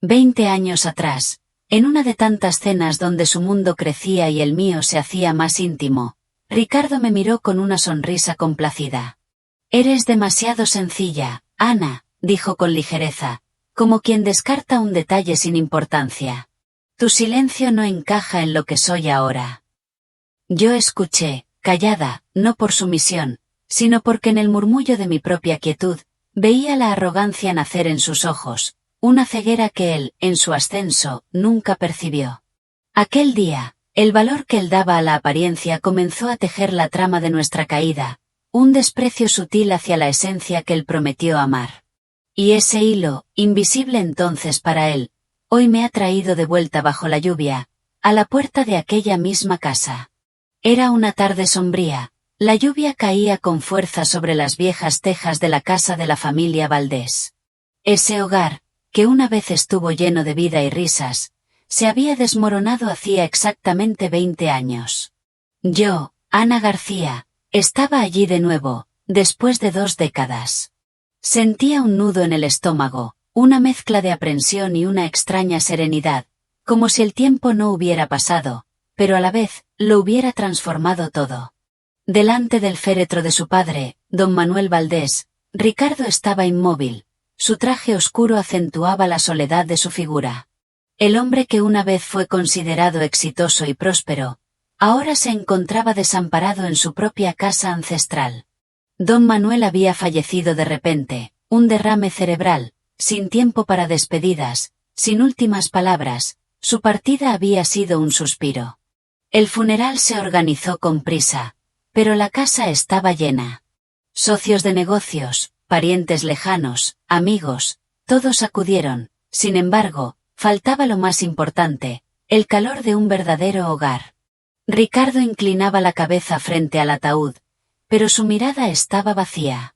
20 años atrás, en una de tantas cenas donde su mundo crecía y el mío se hacía más íntimo, Ricardo me miró con una sonrisa complacida. «Eres demasiado sencilla, Ana», dijo con ligereza, como quien descarta un detalle sin importancia. «Tu silencio no encaja en lo que soy ahora». Yo escuché, callada, no por sumisión, sino porque en el murmullo de mi propia quietud, veía la arrogancia nacer en sus ojos, una ceguera que él, en su ascenso, nunca percibió. Aquel día, el valor que él daba a la apariencia comenzó a tejer la trama de nuestra caída, un desprecio sutil hacia la esencia que él prometió amar. Y ese hilo, invisible entonces para él, hoy me ha traído de vuelta bajo la lluvia, a la puerta de aquella misma casa. Era una tarde sombría, la lluvia caía con fuerza sobre las viejas tejas de la casa de la familia Valdés. Ese hogar, que una vez estuvo lleno de vida y risas, se había desmoronado hacía exactamente 20 años. Yo, Ana García, estaba allí de nuevo, después de 2 décadas. Sentía un nudo en el estómago, una mezcla de aprensión y una extraña serenidad, como si el tiempo no hubiera pasado, pero a la vez, lo hubiera transformado todo. Delante del féretro de su padre, don Manuel Valdés, Ricardo estaba inmóvil, su traje oscuro acentuaba la soledad de su figura. El hombre que una vez fue considerado exitoso y próspero, ahora se encontraba desamparado en su propia casa ancestral. Don Manuel había fallecido de repente, un derrame cerebral, sin tiempo para despedidas, sin últimas palabras, su partida había sido un suspiro. El funeral se organizó con prisa, pero la casa estaba llena. Socios de negocios, parientes lejanos, amigos, todos acudieron, sin embargo, faltaba lo más importante, el calor de un verdadero hogar. Ricardo inclinaba la cabeza frente al ataúd, pero su mirada estaba vacía.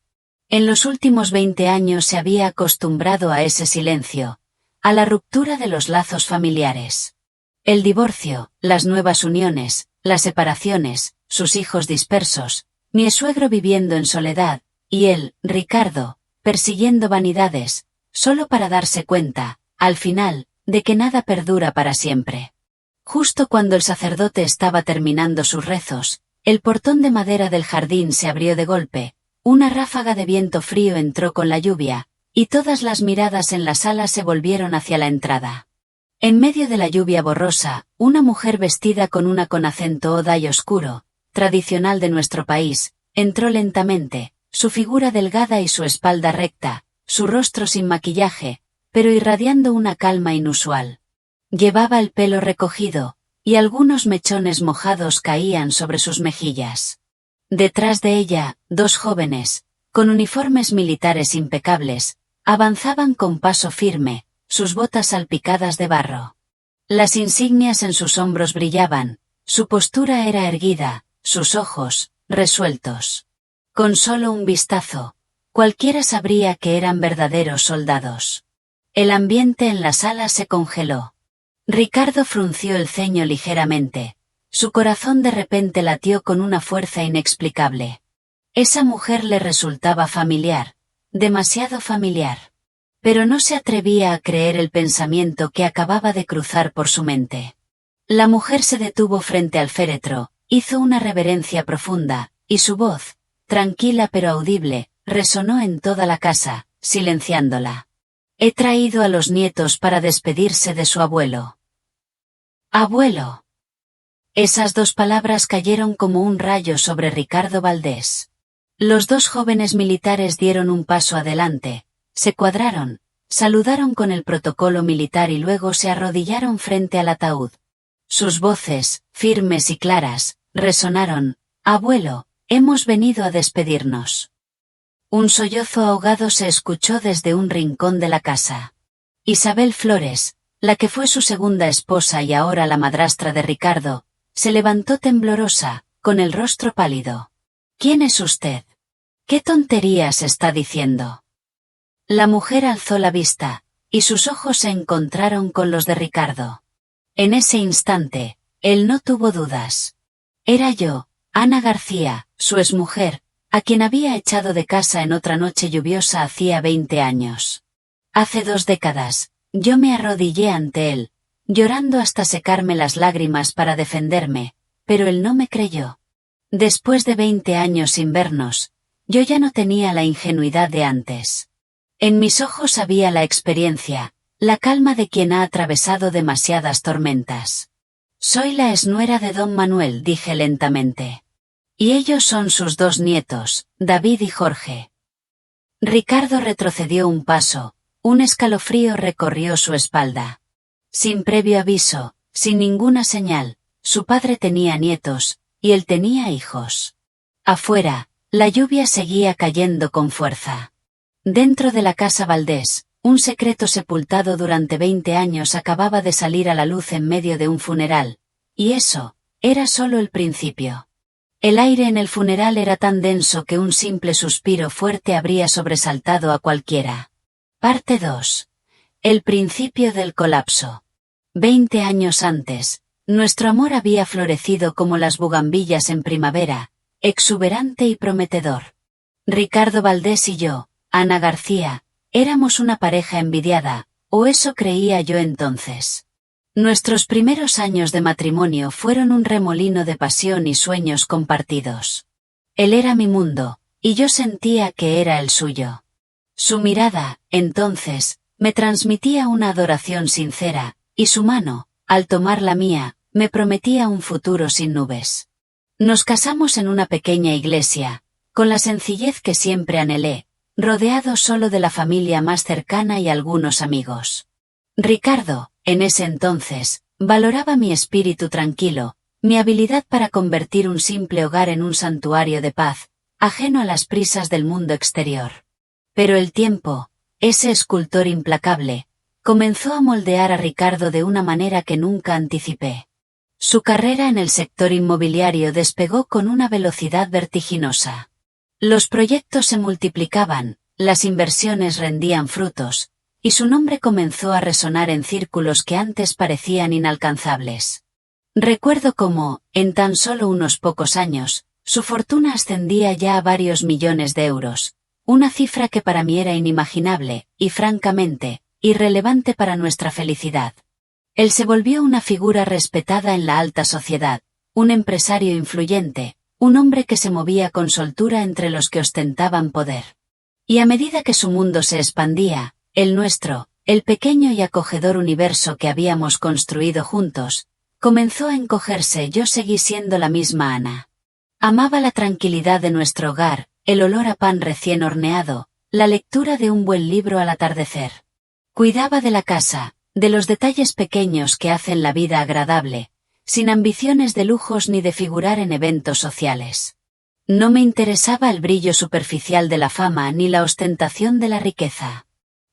En los últimos 20 años se había acostumbrado a ese silencio, a la ruptura de los lazos familiares. El divorcio, las nuevas uniones, las separaciones, sus hijos dispersos, mi suegro viviendo en soledad, y él, Ricardo, persiguiendo vanidades, solo para darse cuenta, al final, de que nada perdura para siempre. Justo cuando el sacerdote estaba terminando sus rezos, el portón de madera del jardín se abrió de golpe, una ráfaga de viento frío entró con la lluvia, y todas las miradas en la sala se volvieron hacia la entrada. En medio de la lluvia borrosa, una mujer vestida con acento oda y oscuro, tradicional de nuestro país, entró lentamente, su figura delgada y su espalda recta, su rostro sin maquillaje, pero irradiando una calma inusual. Llevaba el pelo recogido, y algunos mechones mojados caían sobre sus mejillas. Detrás de ella, 2 jóvenes, con uniformes militares impecables, avanzaban con paso firme, sus botas salpicadas de barro. Las insignias en sus hombros brillaban, su postura era erguida, sus ojos, resueltos. Con solo un vistazo, cualquiera sabría que eran verdaderos soldados. El ambiente en la sala se congeló. Ricardo frunció el ceño ligeramente. Su corazón de repente latió con una fuerza inexplicable. Esa mujer le resultaba familiar, demasiado familiar. Pero no se atrevía a creer el pensamiento que acababa de cruzar por su mente. La mujer se detuvo frente al féretro, hizo una reverencia profunda, y su voz, tranquila pero audible, resonó en toda la casa, silenciándola. «He traído a los nietos para despedirse de su abuelo». «¡Abuelo!». Esas 2 palabras cayeron como un rayo sobre Ricardo Valdés. Los 2 jóvenes militares dieron un paso adelante, se cuadraron, saludaron con el protocolo militar y luego se arrodillaron frente al ataúd. Sus voces, firmes y claras, resonaron: «Abuelo, hemos venido a despedirnos». Un sollozo ahogado se escuchó desde un rincón de la casa. Isabel Flores, la que fue su segunda esposa y ahora la madrastra de Ricardo, se levantó temblorosa, con el rostro pálido. «¿Quién es usted? ¿Qué tonterías está diciendo?». La mujer alzó la vista, y sus ojos se encontraron con los de Ricardo. En ese instante, él no tuvo dudas. Era yo, Ana García, su exmujer, a quien había echado de casa en otra noche lluviosa hacía 20 años. Hace 2 décadas, Yo me arrodillé ante él, llorando hasta secarme las lágrimas para defenderme, pero él no me creyó. Después de 20 años sin vernos, yo ya no tenía la ingenuidad de antes. En mis ojos había la experiencia, la calma de quien ha atravesado demasiadas tormentas. Soy la exnuera de don Manuel, dije lentamente. Y ellos son sus 2 nietos, David y Jorge. Ricardo retrocedió un paso, un escalofrío recorrió su espalda. Sin previo aviso, sin ninguna señal, su padre tenía nietos, y él tenía hijos. Afuera, la lluvia seguía cayendo con fuerza. Dentro de la casa Valdés, un secreto sepultado durante 20 años acababa de salir a la luz en medio de un funeral, y eso, era solo el principio. El aire en el funeral era tan denso que un simple suspiro fuerte habría sobresaltado a cualquiera. Parte 2. El principio del colapso. 20 años antes, nuestro amor había florecido como las bugambillas en primavera, exuberante y prometedor. Ricardo Valdés y yo, Ana García, éramos una pareja envidiada, o eso creía yo entonces. Nuestros primeros años de matrimonio fueron un remolino de pasión y sueños compartidos. Él era mi mundo, y yo sentía que era el suyo. Su mirada, entonces, me transmitía una adoración sincera, y su mano, al tomar la mía, me prometía un futuro sin nubes. Nos casamos en una pequeña iglesia, con la sencillez que siempre anhelé, rodeado solo de la familia más cercana y algunos amigos. Ricardo, en ese entonces, valoraba mi espíritu tranquilo, mi habilidad para convertir un simple hogar en un santuario de paz, ajeno a las prisas del mundo exterior. Pero el tiempo, ese escultor implacable, comenzó a moldear a Ricardo de una manera que nunca anticipé. Su carrera en el sector inmobiliario despegó con una velocidad vertiginosa. Los proyectos se multiplicaban, las inversiones rendían frutos, y su nombre comenzó a resonar en círculos que antes parecían inalcanzables. Recuerdo cómo, en tan solo unos pocos años, su fortuna ascendía ya a varios millones de euros, una cifra que para mí era inimaginable, y francamente, irrelevante para nuestra felicidad. Él se volvió una figura respetada en la alta sociedad, un empresario influyente, un hombre que se movía con soltura entre los que ostentaban poder. Y a medida que su mundo se expandía, el nuestro, el pequeño y acogedor universo que habíamos construido juntos, comenzó a encogerse. Yo seguí siendo la misma Ana. Amaba la tranquilidad de nuestro hogar, el olor a pan recién horneado, la lectura de un buen libro al atardecer. Cuidaba de la casa, de los detalles pequeños que hacen la vida agradable, sin ambiciones de lujos ni de figurar en eventos sociales. No me interesaba el brillo superficial de la fama ni la ostentación de la riqueza.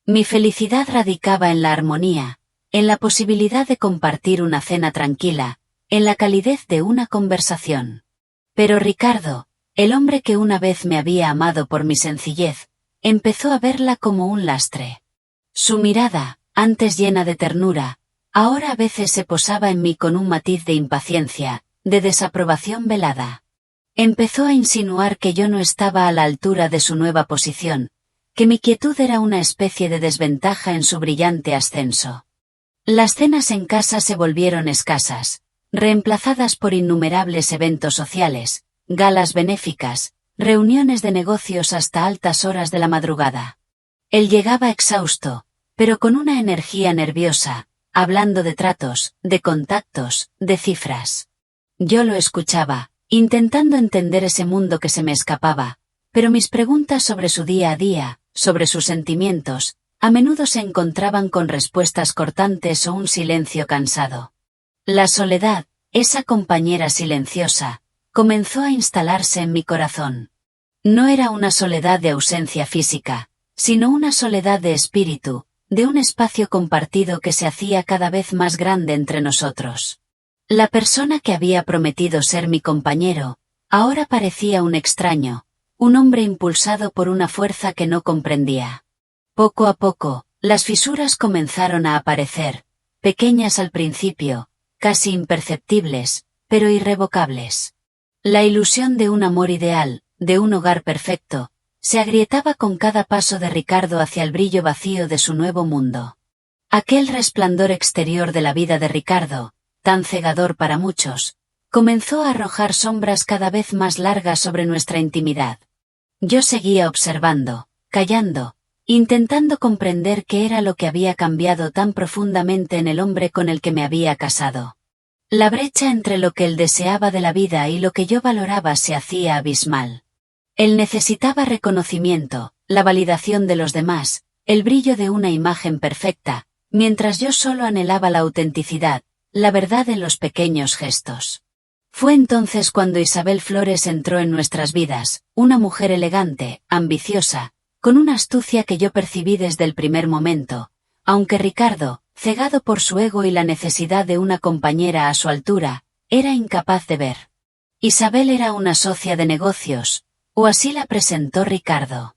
Mi felicidad radicaba en la armonía, en la posibilidad de compartir una cena tranquila, en la calidez de una conversación. Pero Ricardo, el hombre que una vez me había amado por mi sencillez, empezó a verla como un lastre. Su mirada, antes llena de ternura, ahora a veces se posaba en mí con un matiz de impaciencia, de desaprobación velada. Empezó a insinuar que yo no estaba a la altura de su nueva posición, que mi quietud era una especie de desventaja en su brillante ascenso. Las cenas en casa se volvieron escasas, reemplazadas por innumerables eventos sociales, galas benéficas, reuniones de negocios hasta altas horas de la madrugada. Él llegaba exhausto, pero con una energía nerviosa, hablando de tratos, de contactos, de cifras. Yo lo escuchaba, intentando entender ese mundo que se me escapaba, pero mis preguntas sobre su día a día, sobre sus sentimientos, a menudo se encontraban con respuestas cortantes o un silencio cansado. La soledad, esa compañera silenciosa, comenzó a instalarse en mi corazón. No era una soledad de ausencia física, sino una soledad de espíritu, de un espacio compartido que se hacía cada vez más grande entre nosotros. La persona que había prometido ser mi compañero, ahora parecía un extraño, un hombre impulsado por una fuerza que no comprendía. Poco a poco, las fisuras comenzaron a aparecer, pequeñas al principio, casi imperceptibles, pero irrevocables. La ilusión de un amor ideal, de un hogar perfecto, se agrietaba con cada paso de Ricardo hacia el brillo vacío de su nuevo mundo. Aquel resplandor exterior de la vida de Ricardo, tan cegador para muchos, comenzó a arrojar sombras cada vez más largas sobre nuestra intimidad. Yo seguía observando, callando, intentando comprender qué era lo que había cambiado tan profundamente en el hombre con el que me había casado. La brecha entre lo que él deseaba de la vida y lo que yo valoraba se hacía abismal. Él necesitaba reconocimiento, la validación de los demás, el brillo de una imagen perfecta, mientras yo solo anhelaba la autenticidad, la verdad en los pequeños gestos. Fue entonces cuando Isabel Flores entró en nuestras vidas, una mujer elegante, ambiciosa, con una astucia que yo percibí desde el primer momento, aunque Ricardo, cegado por su ego y la necesidad de una compañera a su altura, era incapaz de ver. Isabel era una socia de negocios, o así la presentó Ricardo.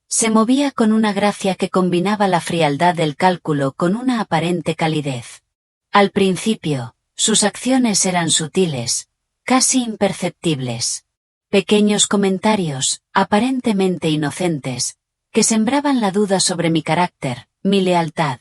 Se movía con una gracia que combinaba la frialdad del cálculo con una aparente calidez. Al principio, sus acciones eran sutiles, casi imperceptibles. Pequeños comentarios, aparentemente inocentes, que sembraban la duda sobre mi carácter, mi lealtad.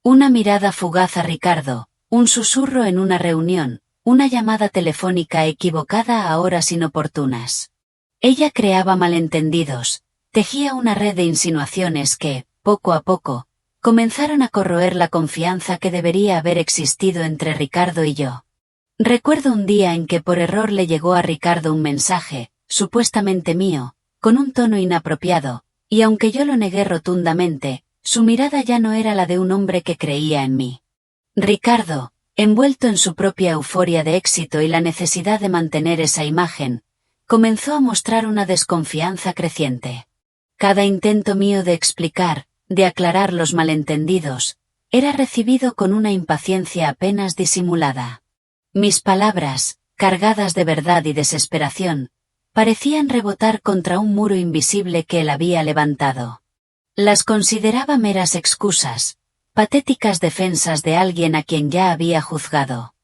Una mirada fugaz a Ricardo, un susurro en una reunión, una llamada telefónica equivocada a horas inoportunas. Ella creaba malentendidos, tejía una red de insinuaciones que, poco a poco, comenzaron a corroer la confianza que debería haber existido entre Ricardo y yo. Recuerdo un día en que por error le llegó a Ricardo un mensaje, supuestamente mío, con un tono inapropiado, y aunque yo lo negué rotundamente, su mirada ya no era la de un hombre que creía en mí. Ricardo, envuelto en su propia euforia de éxito y la necesidad de mantener esa imagen, comenzó a mostrar una desconfianza creciente. Cada intento mío de explicar, de aclarar los malentendidos, era recibido con una impaciencia apenas disimulada. Mis palabras, cargadas de verdad y desesperación, parecían rebotar contra un muro invisible que él había levantado. Las consideraba meras excusas, patéticas defensas de alguien a quien ya había juzgado.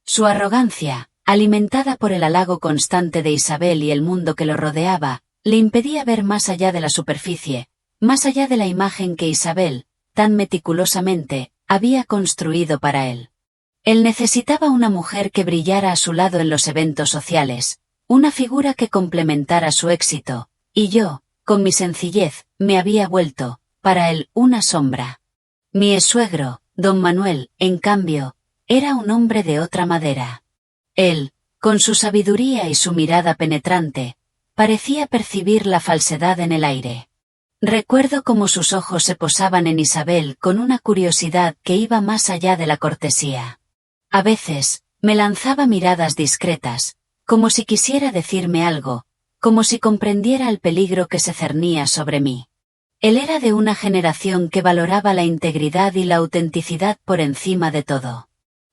Su arrogancia, alimentada por el halago constante de Isabel y el mundo que lo rodeaba, le impedía ver más allá de la superficie, más allá de la imagen que Isabel, tan meticulosamente, había construido para él. Él necesitaba una mujer que brillara a su lado en los eventos sociales, una figura que complementara su éxito, y yo, con mi sencillez, me había vuelto, para él, una sombra. Mi exsuegro, don Manuel, en cambio, era un hombre de otra madera. Él, con su sabiduría y su mirada penetrante, parecía percibir la falsedad en el aire. Recuerdo cómo sus ojos se posaban en Isabel con una curiosidad que iba más allá de la cortesía. A veces, me lanzaba miradas discretas, como si quisiera decirme algo, como si comprendiera el peligro que se cernía sobre mí. Él era de una generación que valoraba la integridad y la autenticidad por encima de todo.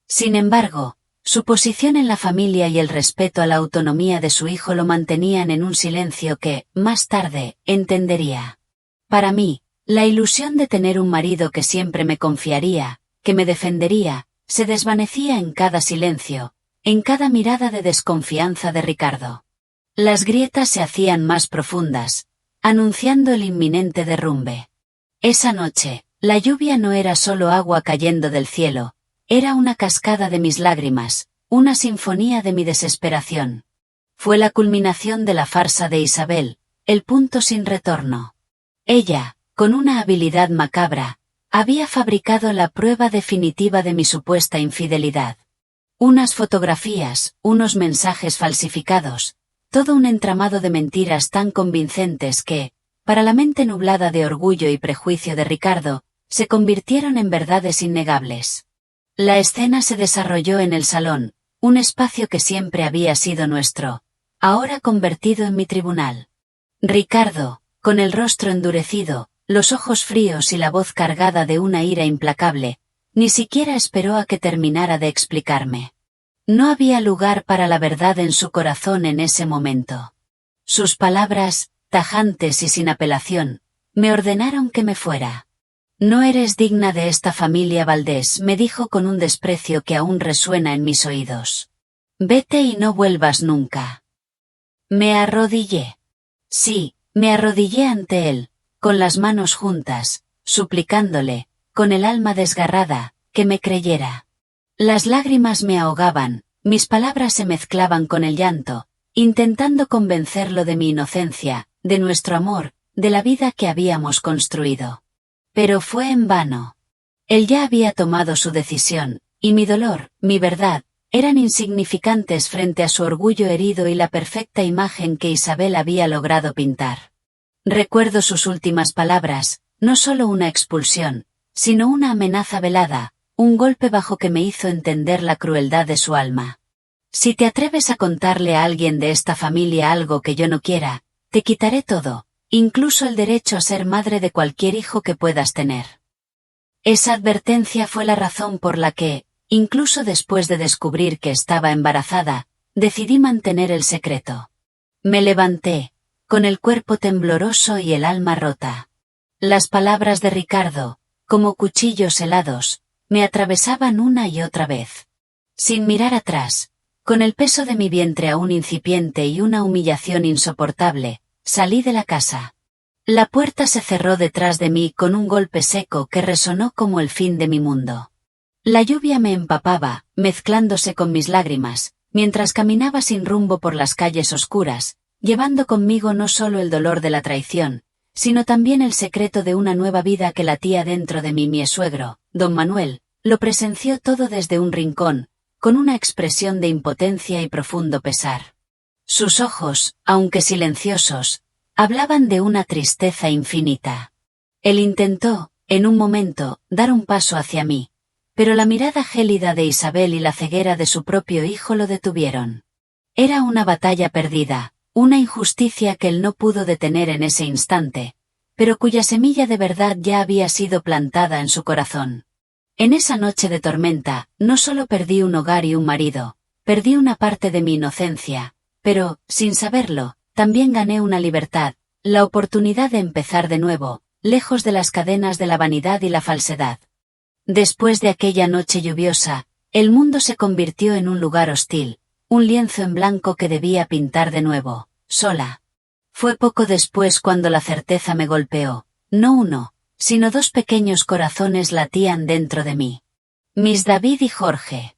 Sin embargo, su posición en la familia y el respeto a la autonomía de su hijo lo mantenían en un silencio que, más tarde, entendería. Para mí, la ilusión de tener un marido que siempre me confiaría, que me defendería, se desvanecía en cada silencio, en cada mirada de desconfianza de Ricardo. Las grietas se hacían más profundas, anunciando el inminente derrumbe. Esa noche, la lluvia no era solo agua cayendo del cielo, era una cascada de mis lágrimas, una sinfonía de mi desesperación. Fue la culminación de la farsa de Isabel, el punto sin retorno. Ella, con una habilidad macabra, había fabricado la prueba definitiva de mi supuesta infidelidad. Unas fotografías, unos mensajes falsificados, todo un entramado de mentiras tan convincentes que, para la mente nublada de orgullo y prejuicio de Ricardo, se convirtieron en verdades innegables. La escena se desarrolló en el salón, un espacio que siempre había sido nuestro, ahora convertido en mi tribunal. Ricardo, con el rostro endurecido, los ojos fríos y la voz cargada de una ira implacable, ni siquiera esperó a que terminara de explicarme. No había lugar para la verdad en su corazón en ese momento. Sus palabras, tajantes y sin apelación, me ordenaron que me fuera. No eres digna de esta familia Valdés, me dijo con un desprecio que aún resuena en mis oídos. Vete y no vuelvas nunca. Me arrodillé. Sí, me arrodillé ante él, con las manos juntas, suplicándole, con el alma desgarrada, que me creyera. Las lágrimas me ahogaban, mis palabras se mezclaban con el llanto, intentando convencerlo de mi inocencia, de nuestro amor, de la vida que habíamos construido. Pero fue en vano. Él ya había tomado su decisión, y mi dolor, mi verdad, eran insignificantes frente a su orgullo herido y la perfecta imagen que Isabel había logrado pintar. Recuerdo sus últimas palabras, no solo una expulsión, sino una amenaza velada, un golpe bajo que me hizo entender la crueldad de su alma. Si te atreves a contarle a alguien de esta familia algo que yo no quiera, te quitaré todo, incluso el derecho a ser madre de cualquier hijo que puedas tener. Esa advertencia fue la razón por la que, incluso después de descubrir que estaba embarazada, decidí mantener el secreto. Me levanté, con el cuerpo tembloroso y el alma rota. Las palabras de Ricardo, como cuchillos helados, me atravesaban una y otra vez. Sin mirar atrás, con el peso de mi vientre aún incipiente y una humillación insoportable, salí de la casa. La puerta se cerró detrás de mí con un golpe seco que resonó como el fin de mi mundo. La lluvia me empapaba, mezclándose con mis lágrimas, mientras caminaba sin rumbo por las calles oscuras, llevando conmigo no solo el dolor de la traición, sino también el secreto de una nueva vida que latía dentro de mí. Mi suegro, don Manuel, lo presenció todo desde un rincón, con una expresión de impotencia y profundo pesar. Sus ojos, aunque silenciosos, hablaban de una tristeza infinita. Él intentó, en un momento, dar un paso hacia mí, pero la mirada gélida de Isabel y la ceguera de su propio hijo lo detuvieron. Era una batalla perdida, una injusticia que él no pudo detener en ese instante, pero cuya semilla de verdad ya había sido plantada en su corazón. En esa noche de tormenta, no solo perdí un hogar y un marido, perdí una parte de mi inocencia, pero, sin saberlo, también gané una libertad, la oportunidad de empezar de nuevo, lejos de las cadenas de la vanidad y la falsedad. Después de aquella noche lluviosa, el mundo se convirtió en un lugar hostil, un lienzo en blanco que debía pintar de nuevo, sola. Fue poco después cuando la certeza me golpeó, no uno, sino dos pequeños corazones latían dentro de mí. Miss David y Jorge.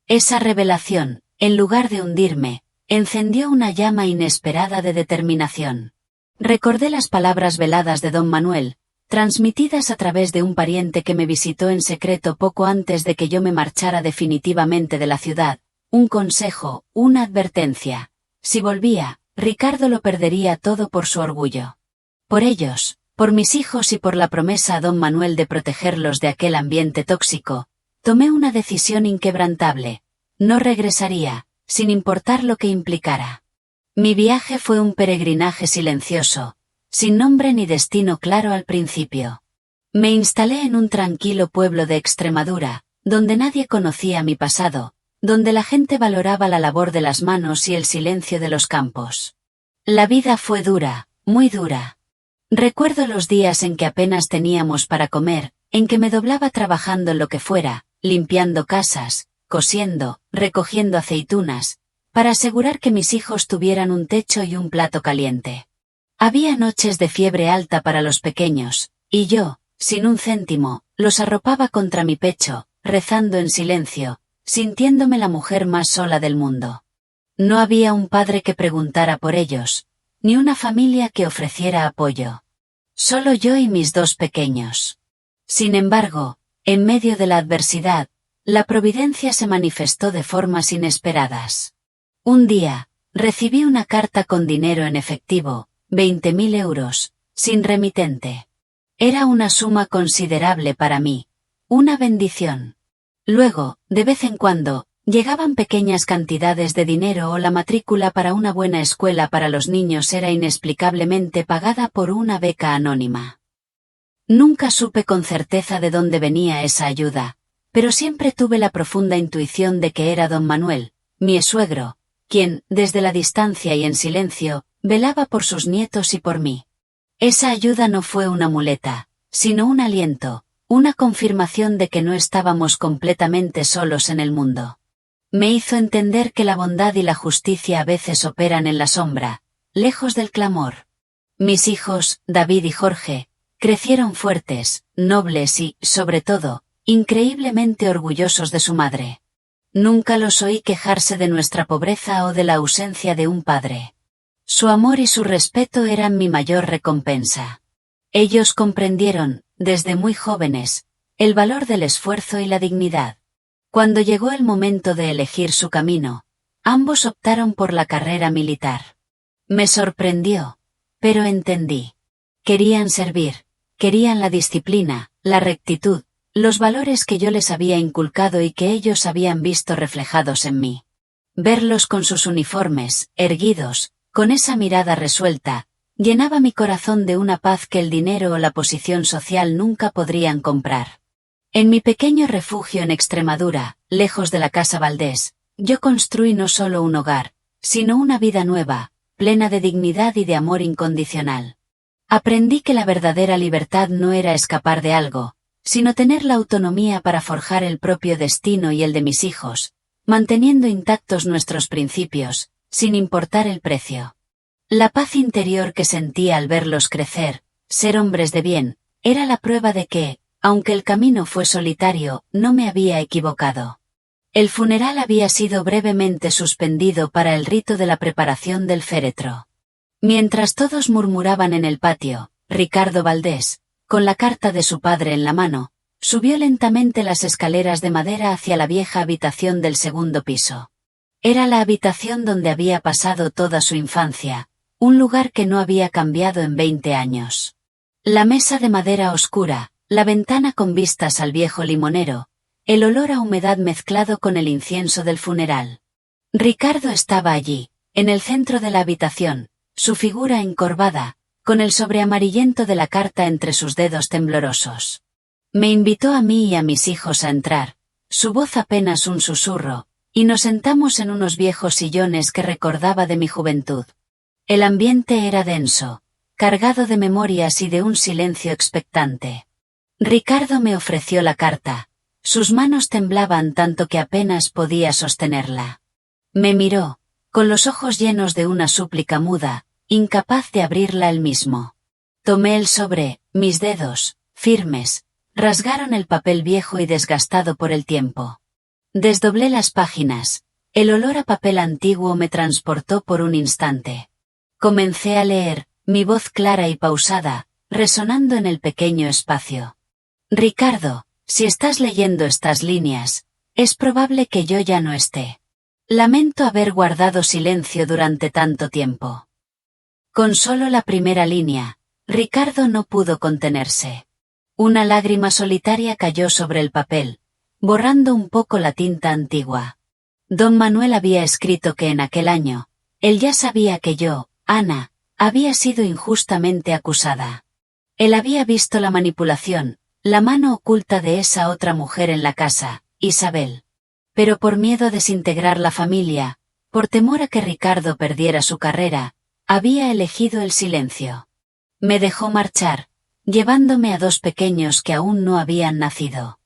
Esa revelación, en lugar de hundirme, encendió una llama inesperada de determinación. Recordé las palabras veladas de don Manuel, transmitidas a través de un pariente que me visitó en secreto poco antes de que yo me marchara definitivamente de la ciudad, un consejo, una advertencia. Si volvía, Ricardo lo perdería todo por su orgullo. Por ellos, por mis hijos y por la promesa a don Manuel de protegerlos de aquel ambiente tóxico, tomé una decisión inquebrantable. No regresaría, sin importar lo que implicara. Mi viaje fue un peregrinaje silencioso, sin nombre ni destino claro al principio. Me instalé en un tranquilo pueblo de Extremadura, donde nadie conocía mi pasado, donde la gente valoraba la labor de las manos y el silencio de los campos. La vida fue dura, muy dura. Recuerdo los días en que apenas teníamos para comer, en que me doblaba trabajando en lo que fuera, limpiando casas, cosiendo, recogiendo aceitunas, para asegurar que mis hijos tuvieran un techo y un plato caliente. Había noches de fiebre alta para los pequeños, y yo, sin un céntimo, los arropaba contra mi pecho, rezando en silencio, sintiéndome la mujer más sola del mundo. No había un padre que preguntara por ellos, ni una familia que ofreciera apoyo. Solo yo y mis dos pequeños. Sin embargo, en medio de la adversidad, la providencia se manifestó de formas inesperadas. Un día, recibí una carta con dinero en efectivo, 20.000 euros, sin remitente. Era una suma considerable para mí, una bendición. Luego, de vez en cuando, llegaban pequeñas cantidades de dinero o la matrícula para una buena escuela para los niños era inexplicablemente pagada por una beca anónima. Nunca supe con certeza de dónde venía esa ayuda, pero siempre tuve la profunda intuición de que era don Manuel, mi suegro, quien, desde la distancia y en silencio, velaba por sus nietos y por mí. Esa ayuda no fue una muleta, sino un aliento, una confirmación de que no estábamos completamente solos en el mundo. Me hizo entender que la bondad y la justicia a veces operan en la sombra, lejos del clamor. Mis hijos, David y Jorge, Crecieron fuertes, nobles y, sobre todo, increíblemente orgullosos de su madre. Nunca los oí quejarse de nuestra pobreza o de la ausencia de un padre. Su amor y su respeto eran mi mayor recompensa. Ellos comprendieron, desde muy jóvenes, el valor del esfuerzo y la dignidad. Cuando llegó el momento de elegir su camino, ambos optaron por la carrera militar. Me sorprendió, pero entendí. Querían servir, querían la disciplina, la rectitud, los valores que yo les había inculcado y que ellos habían visto reflejados en mí. Verlos con sus uniformes, erguidos, con esa mirada resuelta, llenaba mi corazón de una paz que el dinero o la posición social nunca podrían comprar. En mi pequeño refugio en Extremadura, lejos de la casa Valdés, yo construí no solo un hogar, sino una vida nueva, plena de dignidad y de amor incondicional. Aprendí que la verdadera libertad no era escapar de algo, sino tener la autonomía para forjar el propio destino y el de mis hijos, manteniendo intactos nuestros principios, sin importar el precio. La paz interior que sentía al verlos crecer, ser hombres de bien, era la prueba de que, aunque el camino fue solitario, no me había equivocado. El funeral había sido brevemente suspendido para el rito de la preparación del féretro. Mientras todos murmuraban en el patio, Ricardo Valdés, con la carta de su padre en la mano, subió lentamente las escaleras de madera hacia la vieja habitación del segundo piso. Era la habitación donde había pasado toda su infancia, un lugar que no había cambiado en 20 años. La mesa de madera oscura, la ventana con vistas al viejo limonero, el olor a humedad mezclado con el incienso del funeral. Ricardo estaba allí, en el centro de la habitación, su figura encorvada, con el sobre amarillento de la carta entre sus dedos temblorosos. Me invitó a mí y a mis hijos a entrar, su voz apenas un susurro, y nos sentamos en unos viejos sillones que recordaba de mi juventud. El ambiente era denso, cargado de memorias y de un silencio expectante. Ricardo me ofreció la carta. Sus manos temblaban tanto que apenas podía sostenerla. Me miró, con los ojos llenos de una súplica muda, incapaz de abrirla él mismo. Tomé el sobre, mis dedos, firmes, rasgaron el papel viejo y desgastado por el tiempo. Desdoblé las páginas, el olor a papel antiguo me transportó por un instante. Comencé a leer, mi voz clara y pausada, resonando en el pequeño espacio. Ricardo, si estás leyendo estas líneas, es probable que yo ya no esté. Lamento haber guardado silencio durante tanto tiempo. Con solo la primera línea, Ricardo no pudo contenerse. Una lágrima solitaria cayó sobre el papel, borrando un poco la tinta antigua. Don Manuel había escrito que en aquel año, él ya sabía que yo, Ana, había sido injustamente acusada. Él había visto la manipulación, la mano oculta de esa otra mujer en la casa, Isabel. Pero por miedo a desintegrar la familia, por temor a que Ricardo perdiera su carrera, había elegido el silencio. Me dejó marchar, llevándome a dos pequeños que aún no habían nacido.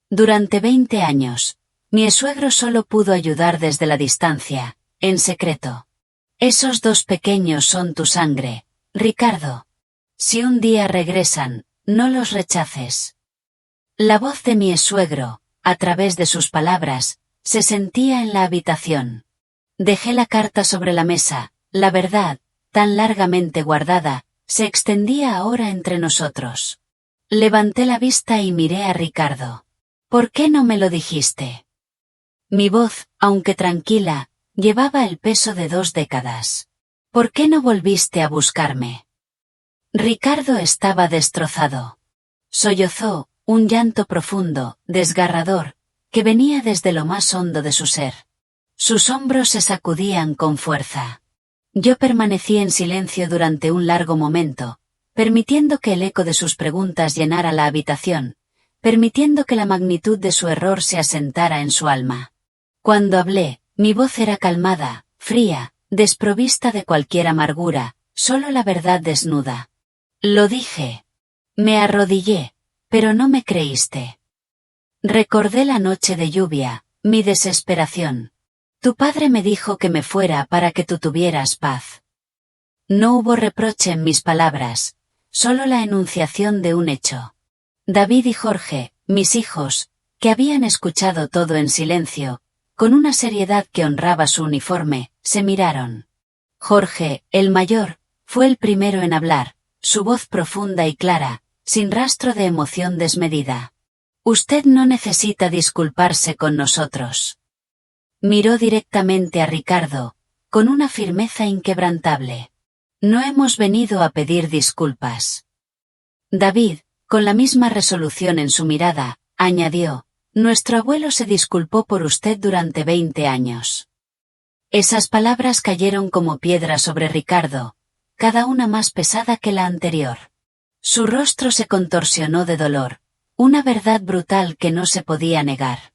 Durante 20 años, mi suegro solo pudo ayudar desde la distancia, en secreto. Esos dos pequeños son tu sangre, Ricardo. Si un día regresan, no los rechaces. La voz de mi suegro, a través de sus palabras, se sentía en la habitación. Dejé la carta sobre la mesa, la verdad, tan largamente guardada, se extendía ahora entre nosotros. Levanté la vista y miré a Ricardo. ¿Por qué no me lo dijiste? Mi voz, aunque tranquila, llevaba el peso de 2 décadas. ¿Por qué no volviste a buscarme? Ricardo estaba destrozado. Sollozó, un llanto profundo, desgarrador, que venía desde lo más hondo de su ser. Sus hombros se sacudían con fuerza. Yo permanecí en silencio durante un largo momento, permitiendo que el eco de sus preguntas llenara la habitación, permitiendo que la magnitud de su error se asentara en su alma. Cuando hablé, mi voz era calmada, fría, desprovista de cualquier amargura, solo la verdad desnuda. Lo dije. Me arrodillé, pero no me creíste. Recordé la noche de lluvia, mi desesperación. Tu padre me dijo que me fuera para que tú tuvieras paz. No hubo reproche en mis palabras, solo la enunciación de un hecho. David y Jorge, mis hijos, que habían escuchado todo en silencio, con una seriedad que honraba su uniforme, se miraron. Jorge, el mayor, fue el primero en hablar, su voz profunda y clara, sin rastro de emoción desmedida. Usted no necesita disculparse con nosotros. Miró directamente a Ricardo, con una firmeza inquebrantable. No hemos venido a pedir disculpas. David, con la misma resolución en su mirada, añadió, nuestro abuelo se disculpó por usted durante 20 años. Esas palabras cayeron como piedra sobre Ricardo, cada una más pesada que la anterior. Su rostro se contorsionó de dolor, una verdad brutal que no se podía negar.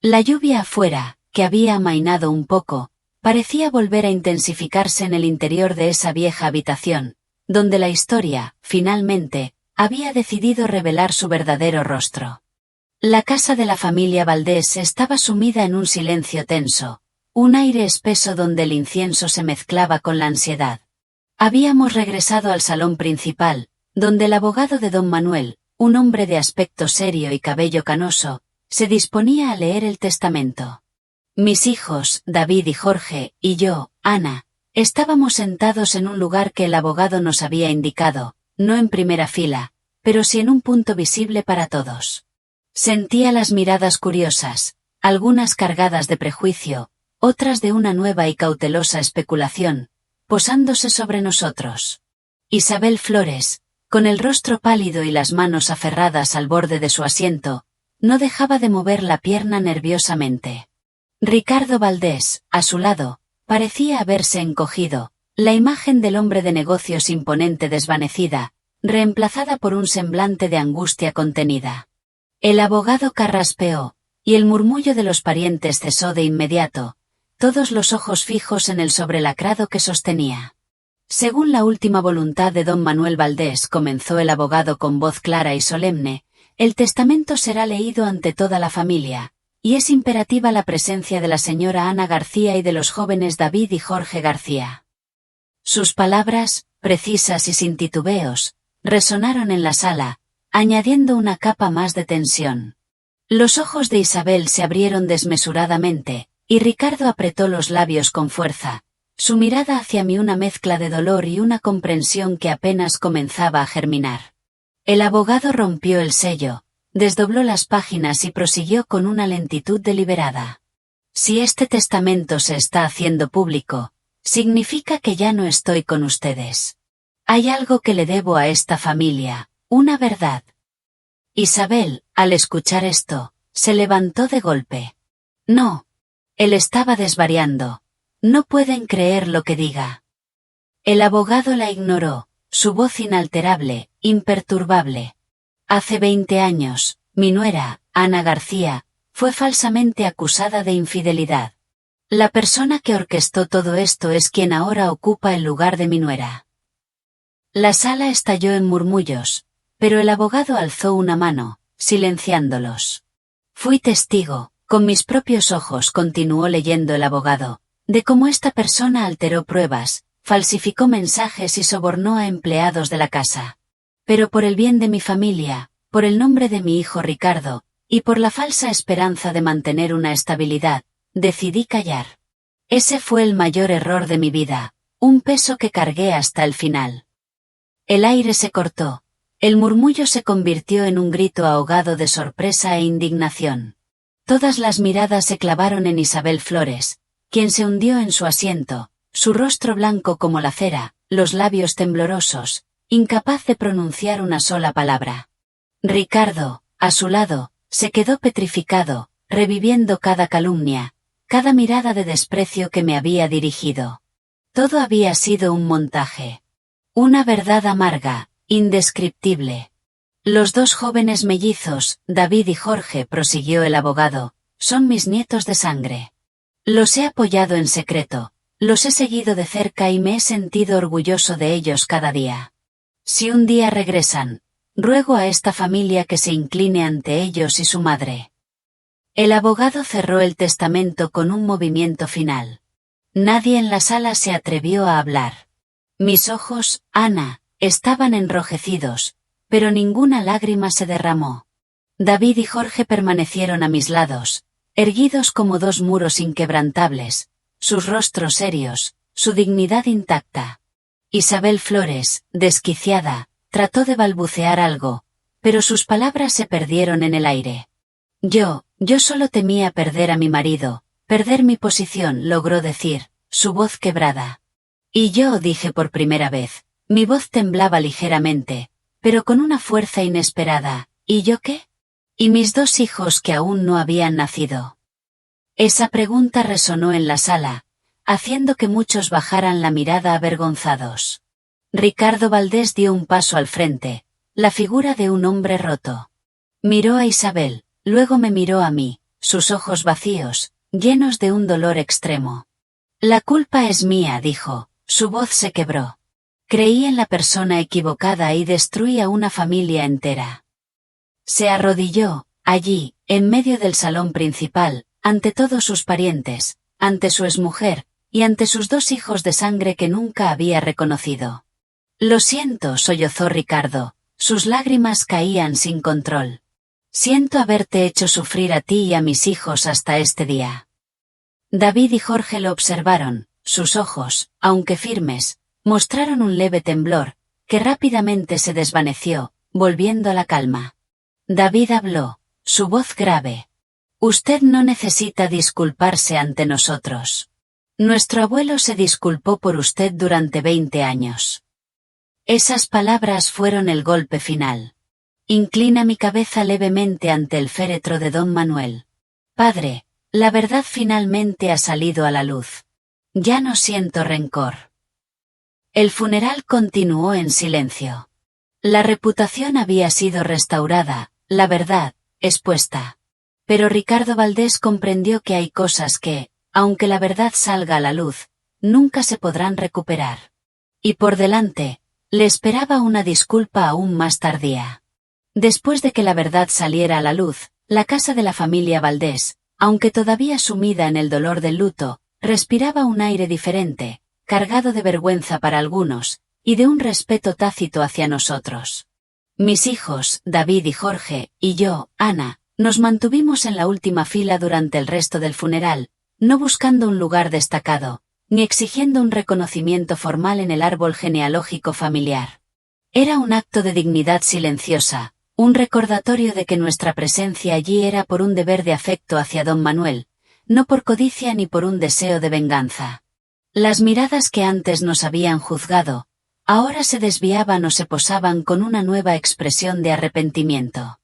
La lluvia afuera, que había amainado un poco, parecía volver a intensificarse en el interior de esa vieja habitación, donde la historia, finalmente, había decidido revelar su verdadero rostro. La casa de la familia Valdés estaba sumida en un silencio tenso, un aire espeso donde el incienso se mezclaba con la ansiedad. Habíamos regresado al salón principal, donde el abogado de don Manuel, un hombre de aspecto serio y cabello canoso, se disponía a leer el testamento. Mis hijos, David y Jorge, y yo, Ana, estábamos sentados en un lugar que el abogado nos había indicado, no en primera fila, pero sí en un punto visible para todos. Sentía las miradas curiosas, algunas cargadas de prejuicio, otras de una nueva y cautelosa especulación, posándose sobre nosotros. Isabel Flores, con el rostro pálido y las manos aferradas al borde de su asiento, no dejaba de mover la pierna nerviosamente. Ricardo Valdés, a su lado, parecía haberse encogido, la imagen del hombre de negocios imponente desvanecida, reemplazada por un semblante de angustia contenida. El abogado carraspeó, y el murmullo de los parientes cesó de inmediato, todos los ojos fijos en el sobrelacrado que sostenía. Según la última voluntad de don Manuel Valdés, comenzó el abogado con voz clara y solemne, el testamento será leído ante toda la familia, y es imperativa la presencia de la señora Ana García y de los jóvenes David y Jorge García. Sus palabras, precisas y sin titubeos, resonaron en la sala, añadiendo una capa más de tensión. Los ojos de Isabel se abrieron desmesuradamente, y Ricardo apretó los labios con fuerza, su mirada hacia mí una mezcla de dolor y una comprensión que apenas comenzaba a germinar. El abogado rompió el sello, desdobló las páginas y prosiguió con una lentitud deliberada. Si este testamento se está haciendo público, significa que ya no estoy con ustedes. Hay algo que le debo a esta familia, una verdad. Isabel, al escuchar esto, se levantó de golpe. No. Él estaba desvariando. No pueden creer lo que diga. El abogado la ignoró, su voz inalterable, imperturbable. Hace 20 años, mi nuera, Ana García, fue falsamente acusada de infidelidad. La persona que orquestó todo esto es quien ahora ocupa el lugar de mi nuera. La sala estalló en murmullos, pero el abogado alzó una mano, silenciándolos. Fui testigo, con mis propios ojos, continuó leyendo el abogado, de cómo esta persona alteró pruebas, falsificó mensajes y sobornó a empleados de la casa. Pero por el bien de mi familia, por el nombre de mi hijo Ricardo, y por la falsa esperanza de mantener una estabilidad, decidí callar. Ese fue el mayor error de mi vida, un peso que cargué hasta el final. El aire se cortó, el murmullo se convirtió en un grito ahogado de sorpresa e indignación. Todas las miradas se clavaron en Isabel Flores, quien se hundió en su asiento, su rostro blanco como la cera, los labios temblorosos, incapaz de pronunciar una sola palabra. Ricardo, a su lado, se quedó petrificado, reviviendo cada calumnia, cada mirada de desprecio que me había dirigido. Todo había sido un montaje. Una verdad amarga, indescriptible. Los dos jóvenes mellizos, David y Jorge, prosiguió el abogado, son mis nietos de sangre. Los he apoyado en secreto, los he seguido de cerca y me he sentido orgulloso de ellos cada día. Si un día regresan, ruego a esta familia que se incline ante ellos y su madre. El abogado cerró el testamento con un movimiento final. Nadie en la sala se atrevió a hablar. Mis ojos, Ana, estaban enrojecidos, pero ninguna lágrima se derramó. David y Jorge permanecieron a mis lados, erguidos como dos muros inquebrantables, sus rostros serios, su dignidad intacta. Isabel Flores, desquiciada, trató de balbucear algo, pero sus palabras se perdieron en el aire. Yo solo temía perder a mi marido, perder mi posición, logró decir, su voz quebrada. Y yo, dije por primera vez, mi voz temblaba ligeramente, pero con una fuerza inesperada, ¿y yo qué? ¿Y mis 2 hijos que aún no habían nacido? Esa pregunta resonó en la sala, haciendo que muchos bajaran la mirada avergonzados. Ricardo Valdés dio un paso al frente, la figura de un hombre roto. Miró a Isabel, luego me miró a mí, sus ojos vacíos, llenos de un dolor extremo. La culpa es mía, dijo, su voz se quebró. Creí en la persona equivocada y destruí a una familia entera. Se arrodilló, allí, en medio del salón principal, ante todos sus parientes, ante su exmujer, y ante sus 2 hijos de sangre que nunca había reconocido. Lo siento, sollozó Ricardo, sus lágrimas caían sin control. Siento haberte hecho sufrir a ti y a mis hijos hasta este día. David y Jorge lo observaron, sus ojos, aunque firmes, mostraron un leve temblor, que rápidamente se desvaneció, volviendo a la calma. David habló, su voz grave. Usted no necesita disculparse ante nosotros. Nuestro abuelo se disculpó por usted durante 20 años. Esas palabras fueron el golpe final. Inclina mi cabeza levemente ante el féretro de don Manuel. Padre, la verdad finalmente ha salido a la luz. Ya no siento rencor. El funeral continuó en silencio. La reputación había sido restaurada, la verdad, expuesta. Pero Ricardo Valdés comprendió que hay cosas que, aunque la verdad salga a la luz, nunca se podrán recuperar. Y por delante, le esperaba una disculpa aún más tardía. Después de que la verdad saliera a la luz, la casa de la familia Valdés, aunque todavía sumida en el dolor del luto, respiraba un aire diferente, cargado de vergüenza para algunos, y de un respeto tácito hacia nosotros. Mis hijos, David y Jorge, y yo, Ana, nos mantuvimos en la última fila durante el resto del funeral, no buscando un lugar destacado, ni exigiendo un reconocimiento formal en el árbol genealógico familiar. Era un acto de dignidad silenciosa, un recordatorio de que nuestra presencia allí era por un deber de afecto hacia don Manuel, no por codicia ni por un deseo de venganza. Las miradas que antes nos habían juzgado, ahora se desviaban o se posaban con una nueva expresión de arrepentimiento.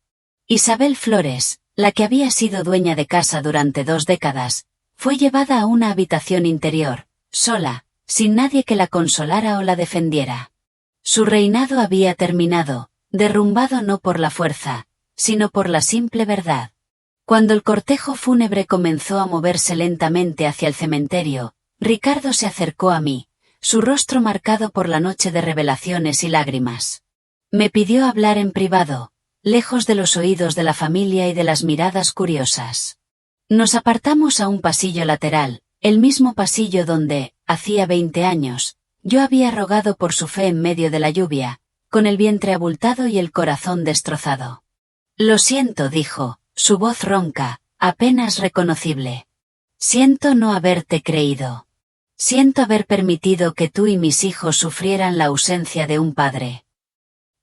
Isabel Flores, la que había sido dueña de casa durante 2 décadas, fue llevada a una habitación interior, sola, sin nadie que la consolara o la defendiera. Su reinado había terminado, derrumbado no por la fuerza, sino por la simple verdad. Cuando el cortejo fúnebre comenzó a moverse lentamente hacia el cementerio, Ricardo se acercó a mí, su rostro marcado por la noche de revelaciones y lágrimas. Me pidió hablar en privado, lejos de los oídos de la familia y de las miradas curiosas. Nos apartamos a un pasillo lateral, el mismo pasillo donde, hacía 20 años, yo había rogado por su fe en medio de la lluvia, con el vientre abultado y el corazón destrozado. Lo siento, dijo, su voz ronca, apenas reconocible. Siento no haberte creído. Siento haber permitido que tú y mis hijos sufrieran la ausencia de un padre.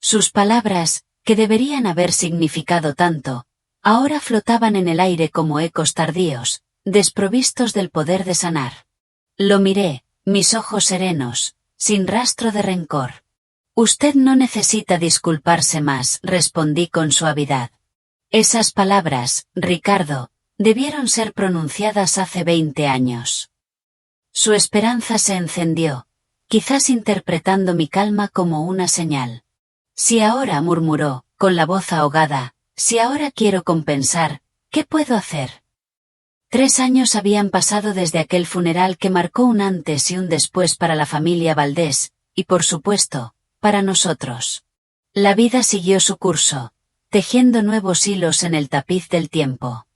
Sus palabras, que deberían haber significado tanto, ahora flotaban en el aire como ecos tardíos, desprovistos del poder de sanar. Lo miré, mis ojos serenos, sin rastro de rencor. Usted no necesita disculparse más, respondí con suavidad. Esas palabras, Ricardo, debieron ser pronunciadas hace 20 años. Su esperanza se encendió, quizás interpretando mi calma como una señal. Si ahora, murmuró, con la voz ahogada, si ahora quiero compensar, ¿qué puedo hacer? 3 años habían pasado desde aquel funeral que marcó un antes y un después para la familia Valdés, y por supuesto, para nosotros. La vida siguió su curso, tejiendo nuevos hilos en el tapiz del tiempo.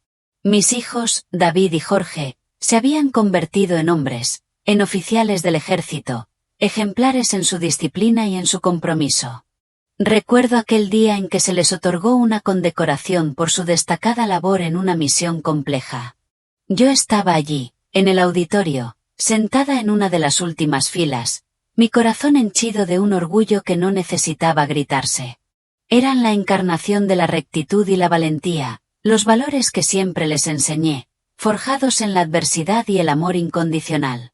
Mis hijos, David y Jorge, se habían convertido en hombres, en oficiales del ejército, ejemplares en su disciplina y en su compromiso. Recuerdo aquel día en que se les otorgó una condecoración por su destacada labor en una misión compleja. Yo estaba allí, en el auditorio, sentada en una de las últimas filas, mi corazón henchido de un orgullo que no necesitaba gritarse. Eran la encarnación de la rectitud y la valentía, los valores que siempre les enseñé, forjados en la adversidad y el amor incondicional.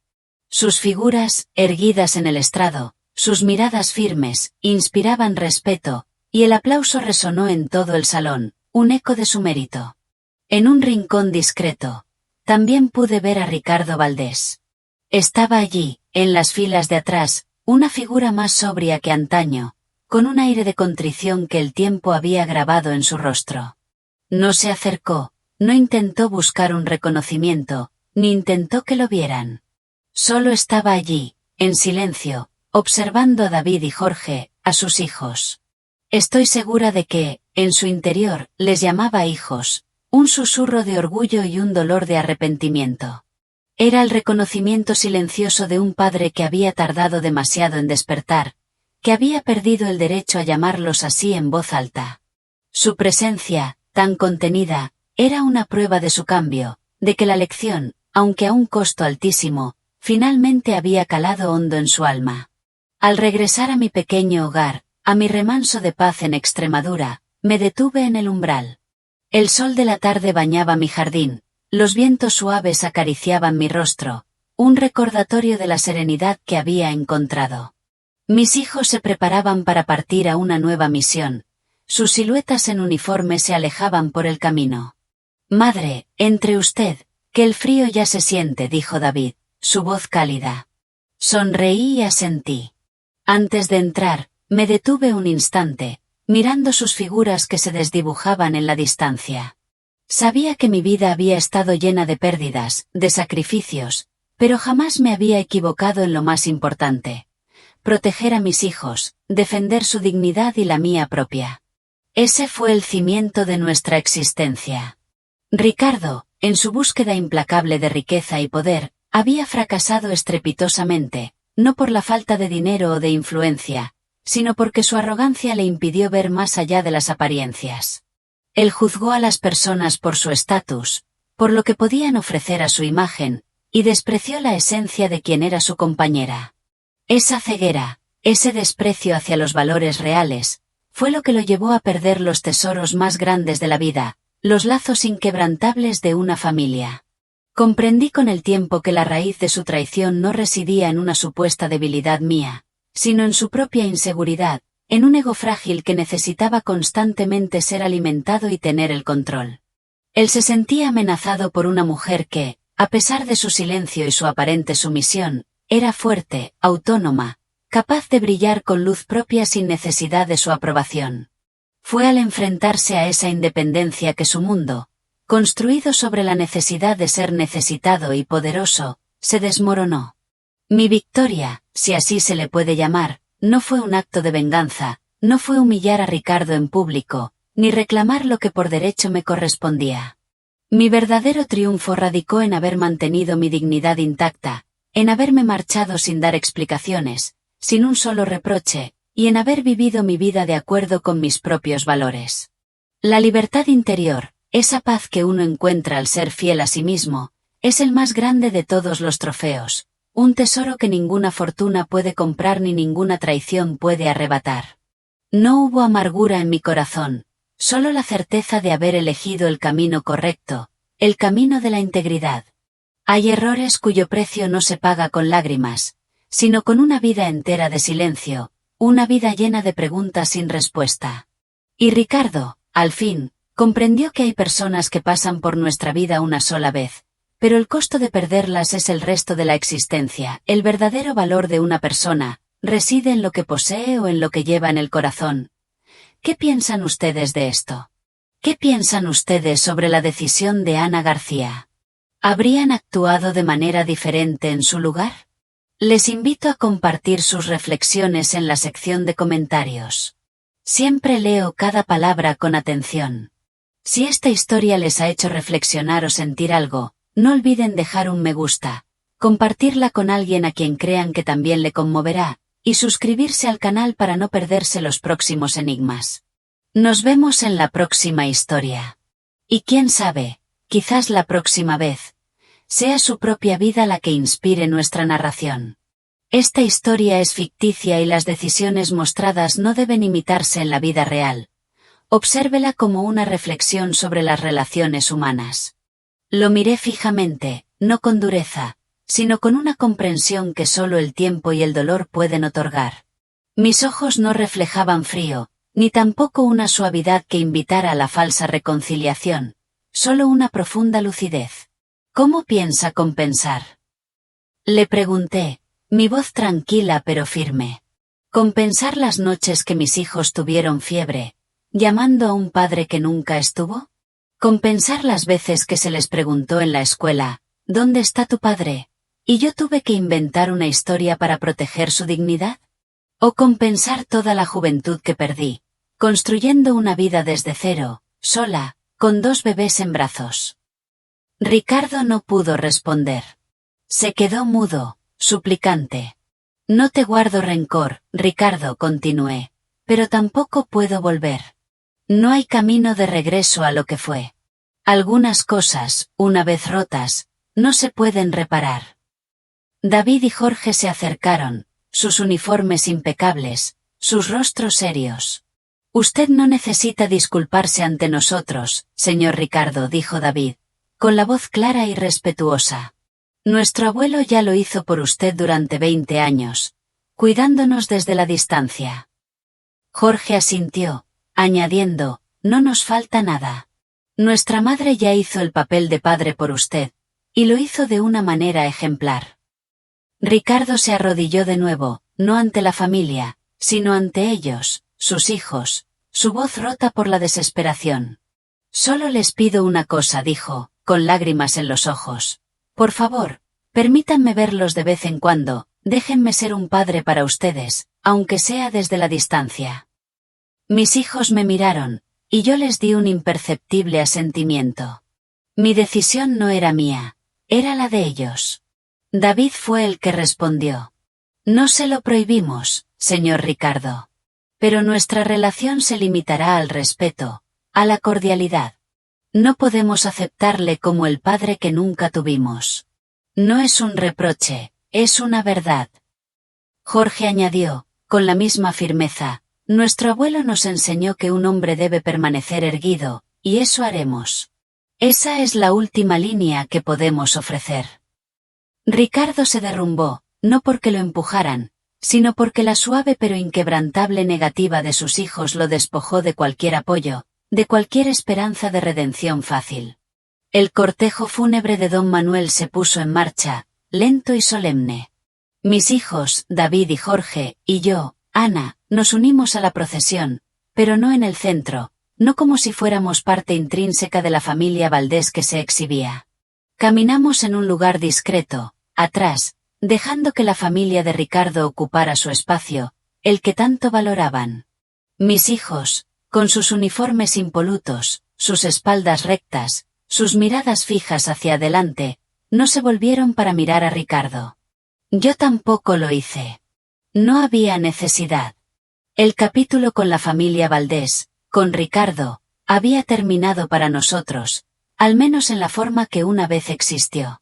Sus figuras, erguidas en el estrado, sus miradas firmes, inspiraban respeto, y el aplauso resonó en todo el salón, un eco de su mérito. En un rincón discreto, también pude ver a Ricardo Valdés. Estaba allí, en las filas de atrás, una figura más sobria que antaño, con un aire de contrición que el tiempo había grabado en su rostro. No se acercó, no intentó buscar un reconocimiento, ni intentó que lo vieran. Solo estaba allí, en silencio, observando a David y Jorge, a sus hijos. Estoy segura de que, en su interior, les llamaba hijos, un susurro de orgullo y un dolor de arrepentimiento. Era el reconocimiento silencioso de un padre que había tardado demasiado en despertar, que había perdido el derecho a llamarlos así en voz alta. Su presencia, tan contenida, era una prueba de su cambio, de que la lección, aunque a un costo altísimo, finalmente había calado hondo en su alma. Al regresar a mi pequeño hogar, a mi remanso de paz en Extremadura, me detuve en el umbral. El sol de la tarde bañaba mi jardín, los vientos suaves acariciaban mi rostro, un recordatorio de la serenidad que había encontrado. Mis hijos se preparaban para partir a una nueva misión, sus siluetas en uniforme se alejaban por el camino. Madre, entre usted, que el frío ya se siente, dijo David, su voz cálida. Sonreí y asentí. Antes de entrar, me detuve un instante, mirando sus figuras que se desdibujaban en la distancia. Sabía que mi vida había estado llena de pérdidas, de sacrificios, pero jamás me había equivocado en lo más importante. Proteger a mis hijos, defender su dignidad y la mía propia. Ese fue el cimiento de nuestra existencia. Ricardo, en su búsqueda implacable de riqueza y poder, había fracasado estrepitosamente, no por la falta de dinero o de influencia, sino porque su arrogancia le impidió ver más allá de las apariencias. Él juzgó a las personas por su estatus, por lo que podían ofrecer a su imagen, y despreció la esencia de quien era su compañera. Esa ceguera, ese desprecio hacia los valores reales, fue lo que lo llevó a perder los tesoros más grandes de la vida, los lazos inquebrantables de una familia. Comprendí con el tiempo que la raíz de su traición no residía en una supuesta debilidad mía, sino en su propia inseguridad, en un ego frágil que necesitaba constantemente ser alimentado y tener el control. Él se sentía amenazado por una mujer que, a pesar de su silencio y su aparente sumisión, era fuerte, autónoma, capaz de brillar con luz propia sin necesidad de su aprobación. Fue al enfrentarse a esa independencia que su mundo, construido sobre la necesidad de ser necesitado y poderoso, se desmoronó. Mi victoria, si así se le puede llamar, no fue un acto de venganza, no fue humillar a Ricardo en público, ni reclamar lo que por derecho me correspondía. Mi verdadero triunfo radicó en haber mantenido mi dignidad intacta, en haberme marchado sin dar explicaciones, sin un solo reproche, y en haber vivido mi vida de acuerdo con mis propios valores. La libertad interior, esa paz que uno encuentra al ser fiel a sí mismo, es el más grande de todos los trofeos, un tesoro que ninguna fortuna puede comprar ni ninguna traición puede arrebatar. No hubo amargura en mi corazón, solo la certeza de haber elegido el camino correcto, el camino de la integridad. Hay errores cuyo precio no se paga con lágrimas, sino con una vida entera de silencio, una vida llena de preguntas sin respuesta. Y Ricardo, al fin, comprendió que hay personas que pasan por nuestra vida una sola vez, pero el costo de perderlas es el resto de la existencia. El verdadero valor de una persona reside en lo que posee o en lo que lleva en el corazón. ¿Qué piensan ustedes de esto? ¿Qué piensan ustedes sobre la decisión de Ana García? ¿Habrían actuado de manera diferente en su lugar? Les invito a compartir sus reflexiones en la sección de comentarios. Siempre leo cada palabra con atención. Si esta historia les ha hecho reflexionar o sentir algo, no olviden dejar un me gusta, compartirla con alguien a quien crean que también le conmoverá, y suscribirse al canal para no perderse los próximos enigmas. Nos vemos en la próxima historia. Y quién sabe, quizás la próxima vez, sea su propia vida la que inspire nuestra narración. Esta historia es ficticia y las decisiones mostradas no deben imitarse en la vida real. Obsérvela como una reflexión sobre las relaciones humanas. Lo miré fijamente, no con dureza, sino con una comprensión que solo el tiempo y el dolor pueden otorgar. Mis ojos no reflejaban frío, ni tampoco una suavidad que invitara a la falsa reconciliación, solo una profunda lucidez. ¿Cómo piensa compensar? Le pregunté, mi voz tranquila pero firme. ¿Compensar las noches que mis hijos tuvieron fiebre, llamando a un padre que nunca estuvo? ¿Compensar las veces que se les preguntó en la escuela, ¿dónde está tu padre? ¿Y yo tuve que inventar una historia para proteger su dignidad? ¿O compensar toda la juventud que perdí, construyendo una vida desde cero, sola, con 2 bebés en brazos? Ricardo no pudo responder. Se quedó mudo, suplicante. No te guardo rencor, Ricardo, continué, pero tampoco puedo volver. No hay camino de regreso a lo que fue. Algunas cosas, una vez rotas, no se pueden reparar. David y Jorge se acercaron, sus uniformes impecables, sus rostros serios. Usted no necesita disculparse ante nosotros, señor Ricardo, dijo David, con la voz clara y respetuosa. Nuestro abuelo ya lo hizo por usted durante 20 años, cuidándonos desde la distancia. Jorge asintió, añadiendo, no nos falta nada. Nuestra madre ya hizo el papel de padre por usted, y lo hizo de una manera ejemplar. Ricardo se arrodilló de nuevo, no ante la familia, sino ante ellos, sus hijos, su voz rota por la desesperación. Solo les pido una cosa, dijo, con lágrimas en los ojos. Por favor, permítanme verlos de vez en cuando, déjenme ser un padre para ustedes, aunque sea desde la distancia. Mis hijos me miraron, y yo les di un imperceptible asentimiento. Mi decisión no era mía, era la de ellos. David fue el que respondió. No se lo prohibimos, señor Ricardo. Pero nuestra relación se limitará al respeto, a la cordialidad. No podemos aceptarle como el padre que nunca tuvimos. No es un reproche, es una verdad. Jorge añadió, con la misma firmeza, nuestro abuelo nos enseñó que un hombre debe permanecer erguido, y eso haremos. Esa es la última línea que podemos ofrecer. Ricardo se derrumbó, no porque lo empujaran, sino porque la suave pero inquebrantable negativa de sus hijos lo despojó de cualquier apoyo, de cualquier esperanza de redención fácil. El cortejo fúnebre de don Manuel se puso en marcha, lento y solemne. Mis hijos, David y Jorge, y yo, Ana, nos unimos a la procesión, pero no en el centro, no como si fuéramos parte intrínseca de la familia Valdés que se exhibía. Caminamos en un lugar discreto, atrás, dejando que la familia de Ricardo ocupara su espacio, el que tanto valoraban. Mis hijos, con sus uniformes impolutos, sus espaldas rectas, sus miradas fijas hacia adelante, no se volvieron para mirar a Ricardo. Yo tampoco lo hice. No había necesidad. El capítulo con la familia Valdés, con Ricardo, había terminado para nosotros, al menos en la forma que una vez existió.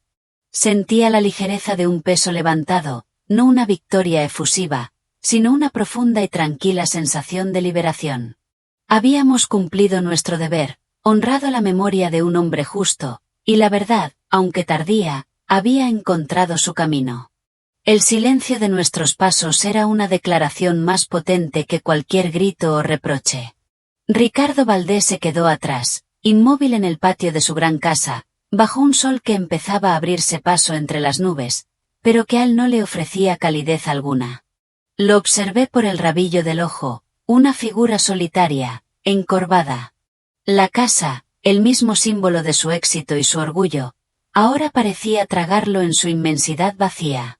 Sentía la ligereza de un peso levantado, no una victoria efusiva, sino una profunda y tranquila sensación de liberación. Habíamos cumplido nuestro deber, honrado la memoria de un hombre justo, y la verdad, aunque tardía, había encontrado su camino. El silencio de nuestros pasos era una declaración más potente que cualquier grito o reproche. Ricardo Valdés se quedó atrás, inmóvil en el patio de su gran casa, bajo un sol que empezaba a abrirse paso entre las nubes, pero que a él no le ofrecía calidez alguna. Lo observé por el rabillo del ojo, una figura solitaria, encorvada. La casa, el mismo símbolo de su éxito y su orgullo, ahora parecía tragarlo en su inmensidad vacía.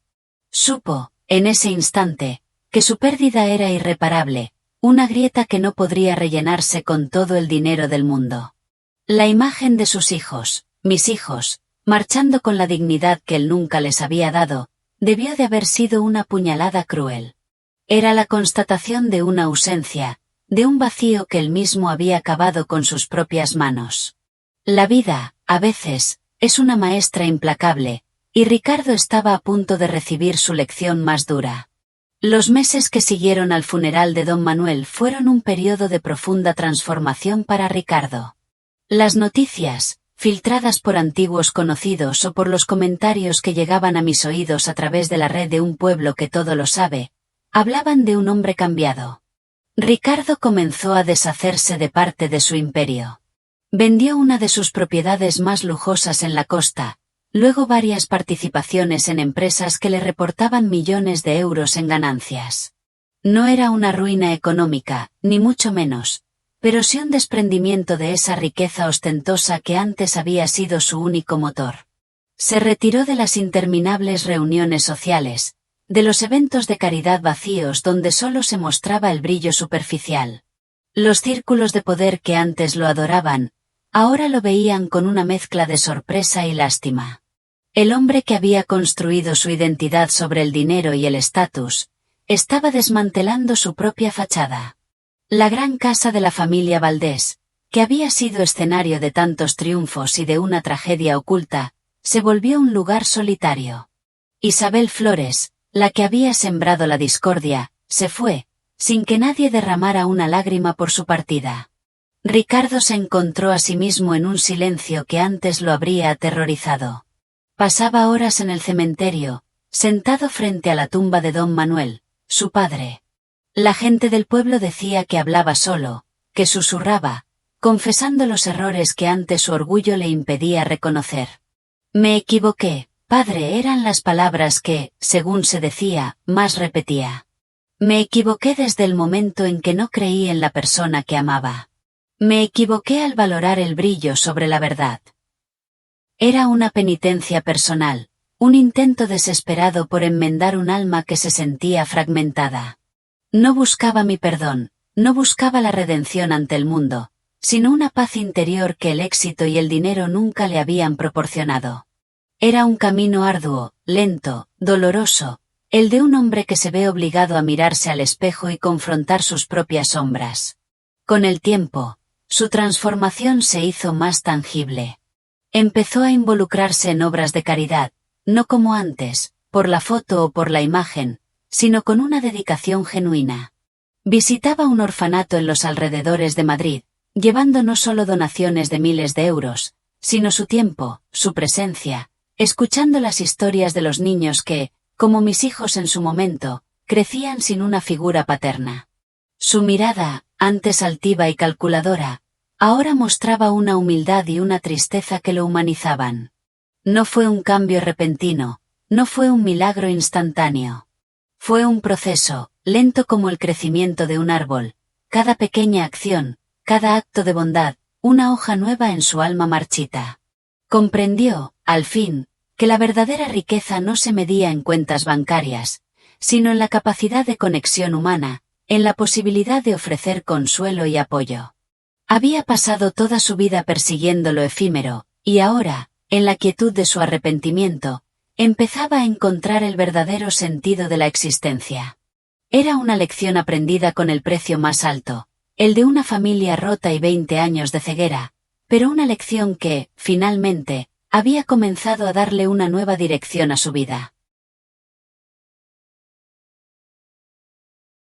Supo, en ese instante, que su pérdida era irreparable, una grieta que no podría rellenarse con todo el dinero del mundo. La imagen de sus hijos, mis hijos, Marchando con la dignidad que él nunca les había dado, debió de haber sido una puñalada cruel. Era la constatación de una ausencia, de un vacío que él mismo había cavado con sus propias manos. La vida, a veces, es una maestra implacable, y Ricardo estaba a punto de recibir su lección más dura. Los meses que siguieron al funeral de don Manuel fueron un periodo de profunda transformación para Ricardo. Las noticias, filtradas por antiguos conocidos o por los comentarios que llegaban a mis oídos a través de la red de un pueblo que todo lo sabe, hablaban de un hombre cambiado. Ricardo comenzó a deshacerse de parte de su imperio. Vendió una de sus propiedades más lujosas en la costa, luego varias participaciones en empresas que le reportaban millones de euros en ganancias. No era una ruina económica, ni mucho menos, pero sí un desprendimiento de esa riqueza ostentosa que antes había sido su único motor. Se retiró de las interminables reuniones sociales, de los eventos de caridad vacíos donde solo se mostraba el brillo superficial. Los círculos de poder que antes lo adoraban, ahora lo veían con una mezcla de sorpresa y lástima. El hombre que había construido su identidad sobre el dinero y el estatus, estaba desmantelando su propia fachada. La gran casa de la familia Valdés, que había sido escenario de tantos triunfos y de una tragedia oculta, se volvió un lugar solitario. Isabel Flores, la que había sembrado la discordia, se fue, sin que nadie derramara una lágrima por su partida. Ricardo se encontró a sí mismo en un silencio que antes lo habría aterrorizado. Pasaba horas en el cementerio, sentado frente a la tumba de don Manuel, su padre. La gente del pueblo decía que hablaba solo, que susurraba, confesando los errores que antes su orgullo le impedía reconocer. Me equivoqué, padre, eran las palabras que, según se decía, más repetía. Me equivoqué desde el momento en que no creí en la persona que amaba. Me equivoqué al valorar el brillo sobre la verdad. Era una penitencia personal, un intento desesperado por enmendar un alma que se sentía fragmentada. No buscaba mi perdón, no buscaba la redención ante el mundo, sino una paz interior que el éxito y el dinero nunca le habían proporcionado. Era un camino arduo, lento, doloroso, el de un hombre que se ve obligado a mirarse al espejo y confrontar sus propias sombras. Con el tiempo, su transformación se hizo más tangible. Empezó a involucrarse en obras de caridad, no como antes, por la foto o por la imagen, sino con una dedicación genuina. Visitaba un orfanato en los alrededores de Madrid, llevando no solo donaciones de miles de euros, sino su tiempo, su presencia, escuchando las historias de los niños que, como mis hijos en su momento, crecían sin una figura paterna. Su mirada, antes altiva y calculadora, ahora mostraba una humildad y una tristeza que lo humanizaban. No fue un cambio repentino, no fue un milagro instantáneo. Fue un proceso, lento como el crecimiento de un árbol, cada pequeña acción, cada acto de bondad, una hoja nueva en su alma marchita. Comprendió, al fin, que la verdadera riqueza no se medía en cuentas bancarias, sino en la capacidad de conexión humana, en la posibilidad de ofrecer consuelo y apoyo. Había pasado toda su vida persiguiendo lo efímero, y ahora, en la quietud de su arrepentimiento, empezaba a encontrar el verdadero sentido de la existencia. Era una lección aprendida con el precio más alto, el de una familia rota y 20 años de ceguera, pero una lección que, finalmente, había comenzado a darle una nueva dirección a su vida.